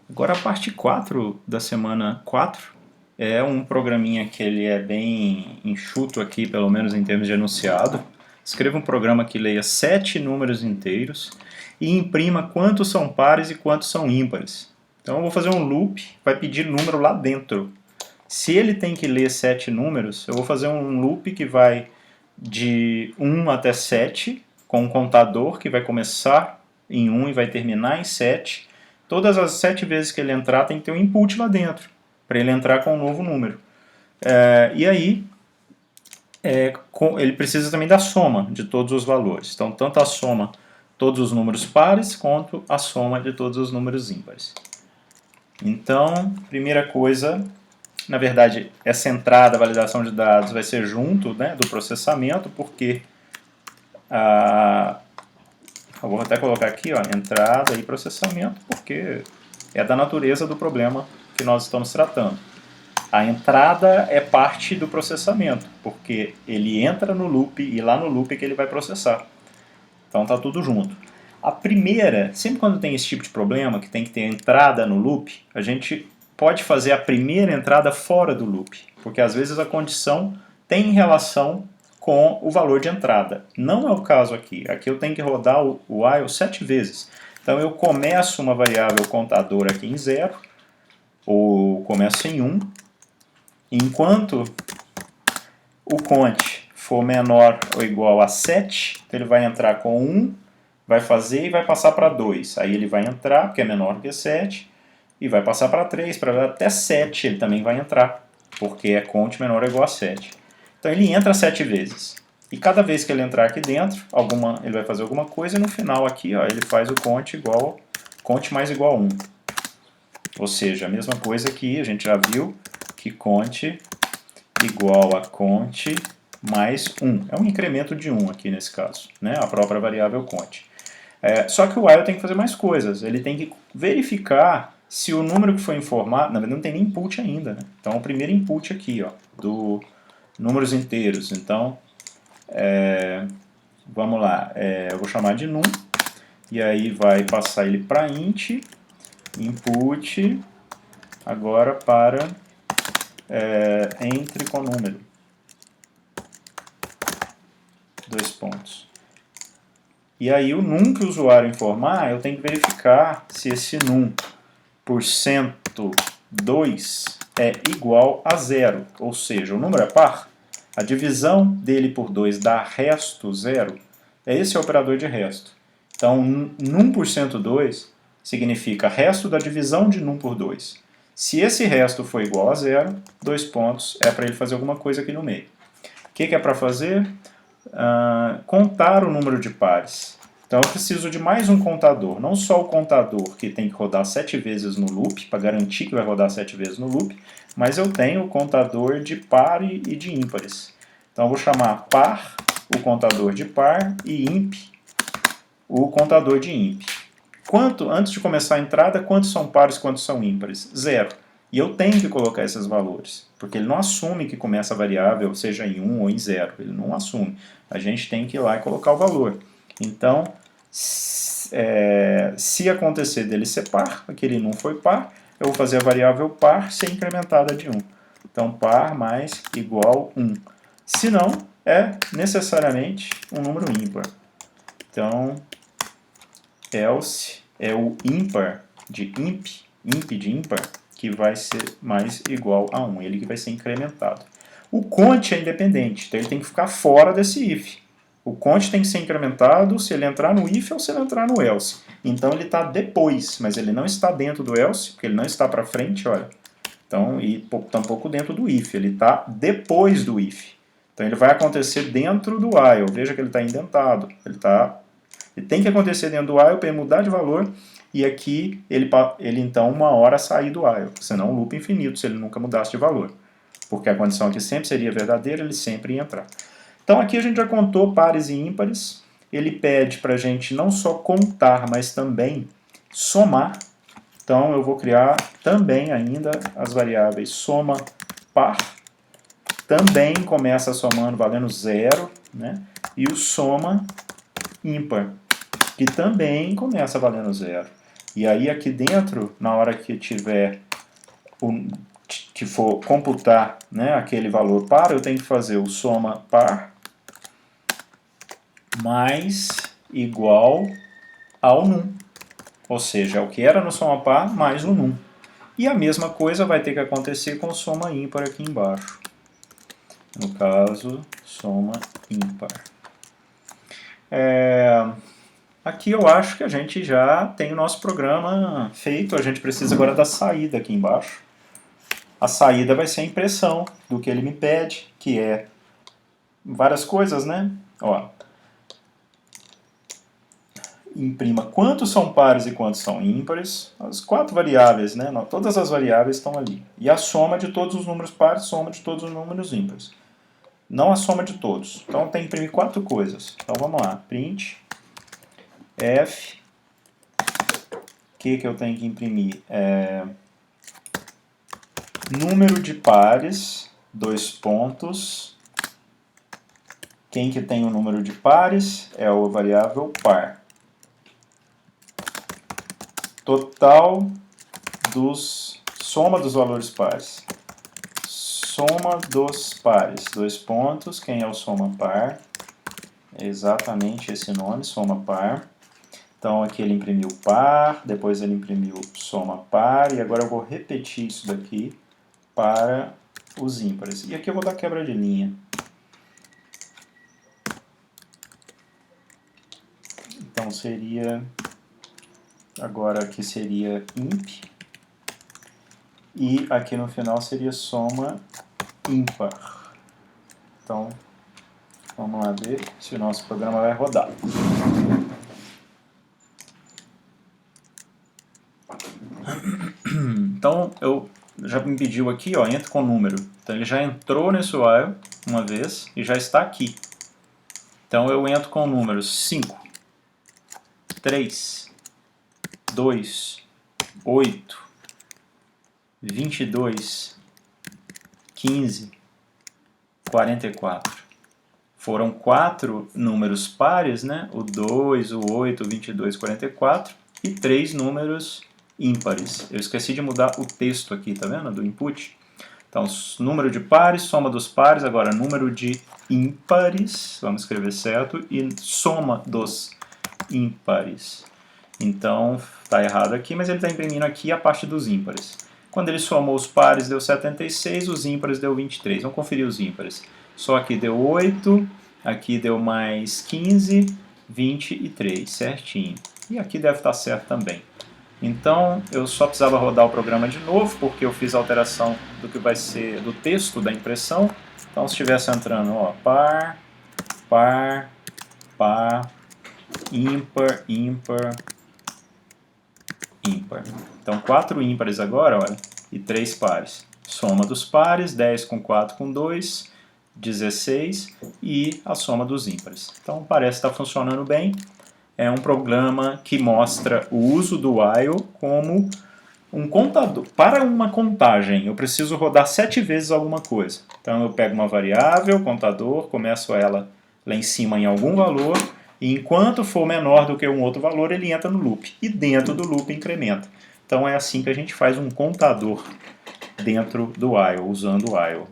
Agora a parte 4 da semana 4 é um programinha que ele é bem enxuto aqui, pelo menos em termos de enunciado. Escreva um programa que leia 7 números inteiros e imprima quantos são pares e quantos são ímpares. Então eu vou fazer um loop, vai pedir número lá dentro. Se ele tem que ler 7 números, eu vou fazer um loop que vai de 1 até 7, com um contador que vai começar em 1 e vai terminar em 7. Todas as 7 vezes que ele entrar, tem que ter um input lá dentro, para ele entrar com um novo número. E aí, ele precisa também da soma de todos os valores. Então, tanto a soma de todos os números pares, quanto a soma de todos os números ímpares. Então, primeira coisa, na verdade, essa entrada, validação de dados, vai ser junto, né, do processamento, porque eu vou até colocar aqui, ó, entrada e processamento, porque é da natureza do problema que nós estamos tratando. A entrada é parte do processamento, porque ele entra no loop e lá no loop é que ele vai processar. Então está tudo junto. A primeira, sempre quando tem esse tipo de problema, que tem que ter entrada no loop, a gente pode fazer a primeira entrada fora do loop, porque às vezes a condição tem relação com o valor de entrada. Não é o caso aqui. Aqui eu tenho que rodar o while 7 vezes. Então eu começo uma variável contador aqui em 0, ou começo em 1, enquanto o cont for menor ou igual a 7, então ele vai entrar com 1, vai fazer e vai passar para 2. Aí ele vai entrar, porque é menor que 7, e vai passar para 3, para até 7 ele também vai entrar, porque é cont menor ou igual a 7. Então ele entra 7 vezes. E cada vez que ele entrar aqui dentro, ele vai fazer alguma coisa, e no final aqui, ó, ele faz o cont mais igual a 1. Ou seja, a mesma coisa que a gente já viu, que cont igual a cont mais 1. É um incremento de 1 aqui nesse caso, né? A própria variável cont. Só que o while tem que fazer mais coisas. Ele tem que verificar se o número que foi informado, na verdade não tem nem input ainda, né? Então o primeiro input aqui, ó, do números inteiros. Então, vamos lá, eu vou chamar de num, e aí vai passar ele para int, input, agora para entre com número. 2 pontos. E aí o num que o usuário informar, eu tenho que verificar se esse num por cento 2 é igual a 0, ou seja, o número é par, a divisão dele por 2 dá resto 0, esse é o operador de resto. Então, num por cento 2 significa resto da divisão de num por 2. Se esse resto for igual a 0, 2 pontos é para ele fazer alguma coisa aqui no meio. O que é para fazer? Contar o número de pares. Então eu preciso de mais um contador, não só o contador que tem que rodar 7 vezes no loop, para garantir que vai rodar 7 vezes no loop, mas eu tenho o contador de par e de ímpares. Então eu vou chamar par o contador de par e imp o contador de imp. Antes de começar a entrada, quantos são pares e quantos são ímpares? 0. E eu tenho que colocar esses valores, porque ele não assume que começa a variável seja em 1 ou em 0, ele não assume. A gente tem que ir lá e colocar o valor. Então, se acontecer dele ser par, aquele não foi par, eu vou fazer a variável par ser incrementada de 1. Então, par mais igual 1. Se não, é necessariamente um número ímpar. Então, else é o ímpar de imp de ímpar, que vai ser mais igual a 1, ele que vai ser incrementado. O cont é independente, então ele tem que ficar fora desse if. O cont tem que ser incrementado se ele entrar no if ou se ele entrar no else. Então ele está depois, mas ele não está dentro do else, porque ele não está para frente, olha. Então, e tampouco dentro do if, ele está depois do if. Então ele vai acontecer dentro do while, veja que ele está indentado, ele tem que acontecer dentro do while para ele mudar de valor, e aqui ele então uma hora sair do while, senão um loop infinito se ele nunca mudasse de valor. Porque a condição aqui sempre seria verdadeira, ele sempre ia entrar. Então aqui a gente já contou pares e ímpares, ele pede para a gente não só contar, mas também somar. Então eu vou criar também ainda as variáveis soma par, também começa somando valendo 0, né? E o soma ímpar, que também começa valendo 0. E aí aqui dentro, na hora que tiver que for computar, né, aquele valor par, eu tenho que fazer o soma par mais igual ao num. Ou seja, é o que era no soma par mais o num. E a mesma coisa vai ter que acontecer com o soma ímpar aqui embaixo. No caso, soma ímpar. Aqui eu acho que a gente já tem o nosso programa feito. A gente precisa agora da saída aqui embaixo. A saída vai ser a impressão do que ele me pede, que é várias coisas, né? Ó, imprima quantos são pares e quantos são ímpares. As 4 variáveis, né? Todas as variáveis estão ali. E a soma de todos os números pares, soma de todos os números ímpares. Não a soma de todos. Então tem que imprimir 4 coisas. Então vamos lá. Print f. O que eu tenho que imprimir? Número de pares, 2 pontos. Quem que tem o número de pares é a variável par. Total soma dos valores pares. Soma dos pares, 2 pontos. Quem é o soma par? É exatamente esse nome, soma par. Então aqui ele imprimiu par, depois ele imprimiu soma par, e agora eu vou repetir isso daqui para os ímpares. E aqui eu vou dar quebra de linha. Então seria, agora aqui seria imp, e aqui no final seria soma ímpar. Então, vamos lá ver se o nosso programa vai rodar. Então, eu já me pediu aqui, ó, entra com o número. Então, ele já entrou nesse while uma vez e já está aqui. Então, eu entro com o número 5, 3, 2, 8, 22, 15, 44. Foram 4 números pares, né? O 2, o 8, o 22, 44, e 3 números ímpares. Eu esqueci de mudar o texto aqui, tá vendo? Do input. Então, número de pares, soma dos pares, agora número de ímpares, vamos escrever certo, e soma dos ímpares. Então, está errado aqui, mas ele está imprimindo aqui a parte dos ímpares. Quando ele somou os pares, deu 76, os ímpares deu 23. Vamos conferir os ímpares. Só aqui deu 8, aqui deu mais 15, 23, certinho. E aqui deve estar certo também. Então, eu só precisava rodar o programa de novo, porque eu fiz a alteração do que vai ser do texto da impressão. Então, se estivesse entrando, ó, par, par, par, ímpar, ímpar, ímpar. Então, 4 ímpares agora, olha, e 3 pares. Soma dos pares, 10 com 4 com 2, 16, e a soma dos ímpares. Então, parece estar funcionando bem. É um programa que mostra o uso do while como um contador. Para uma contagem, eu preciso rodar 7 vezes alguma coisa. Então, eu pego uma variável, contador, começo ela lá em cima em algum valor, e enquanto for menor do que um outro valor, ele entra no loop. E dentro do loop incrementa. Então, é assim que a gente faz um contador dentro do while, usando o while.